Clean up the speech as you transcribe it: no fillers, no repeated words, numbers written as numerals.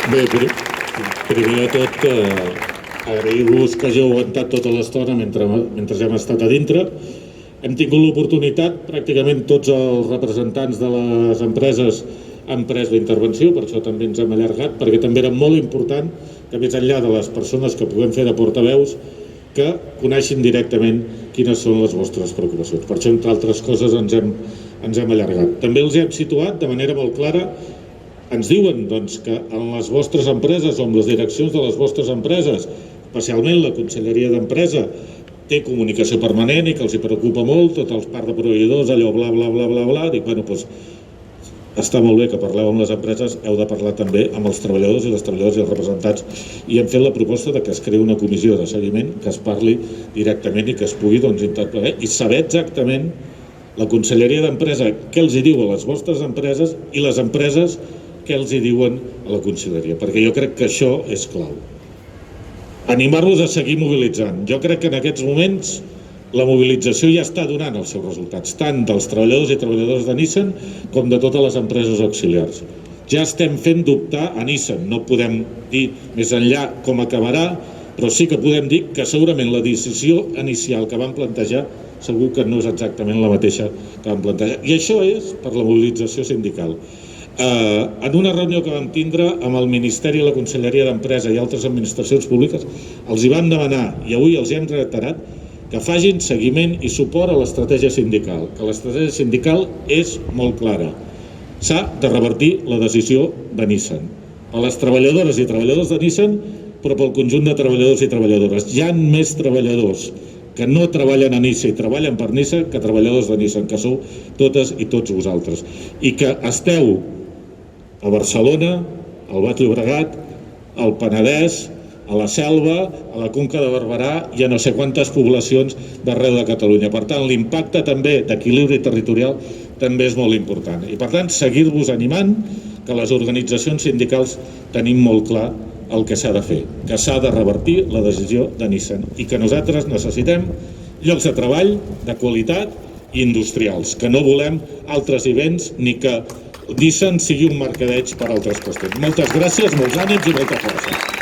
Bé, primer de tot, agrair-vos que hàgiu aguantat tota l'estona mentre hem estat a dintre. Hem tingut l'oportunitat, pràcticament tots els representants de les empreses han pres la intervenció, per això també ens hem allargat, perquè també era molt important que més enllà de les persones que puguem fer de portaveus, que coneixin directament quines són les vostres preocupacions. Per això, entre altres coses, ens hem allargat. També els hem situat de manera molt clara. Ens diuen que en les vostres empreses o en les direccions de les vostres empreses, especialment la Conselleria d'Empresa, té comunicació permanent i que els hi preocupa molt, tot el parc de proveïdors, allò bla, bla, bla, bla, bla. Dic, bueno, doncs està molt bé que parleu amb les empreses, heu de parlar també amb els treballadors i les treballadores i els representants. I hem fet la proposta que es creï una comissió de seguiment, que es parli directament i que es pugui interpretar i saber exactament la Conselleria d'Empresa què els hi diu a les vostres empreses i les empreses què els hi diuen a la Conselleria, perquè jo crec que això és clau. Animar-los a seguir mobilitzant. Jo crec que en aquests moments la mobilització ja està donant els seus resultats, tant dels treballadors i treballadores de Nissan com de totes les empreses auxiliars. Ja estem fent dubtar a Nissan, no podem dir més enllà com acabarà, però sí que podem dir que segurament la decisió inicial que van plantejar segur que no és exactament la mateixa que van plantejar. I això és per la mobilització sindical. En una reunió que vam tindre amb el Ministeri i la Conselleria d'Empresa i altres administracions públiques, els hi vam demanar, i avui els hi hem reiterat, que facin seguiment i suport a l'estratègia sindical, que l'estratègia sindical és molt clara. S'ha de revertir la decisió de Nissan. A les treballadores i treballadors de Nissan, però pel conjunt de treballadors i treballadores. Hi ha més treballadors que no treballen a Nissan i treballen per Nissan que treballadors de Nissan, que sou totes i tots vosaltres. I que esteu a Barcelona, al Baix Llobregat, al Penedès, a la Selva, a la Conca de Barberà i a no sé quantes poblacions d'arreu de Catalunya. Per tant, l'impacte també d'equilibri territorial també és molt important. I per tant, seguir-vos animant que les organitzacions sindicals tenim molt clar el que s'ha de fer, que s'ha de revertir la decisió de Nissan i que nosaltres necessitem llocs de treball de qualitat i industrials, que no volem altres events ni que Nissan sigui un mercadeig per altres qüestions. Moltes gràcies, molts ànims i molta força.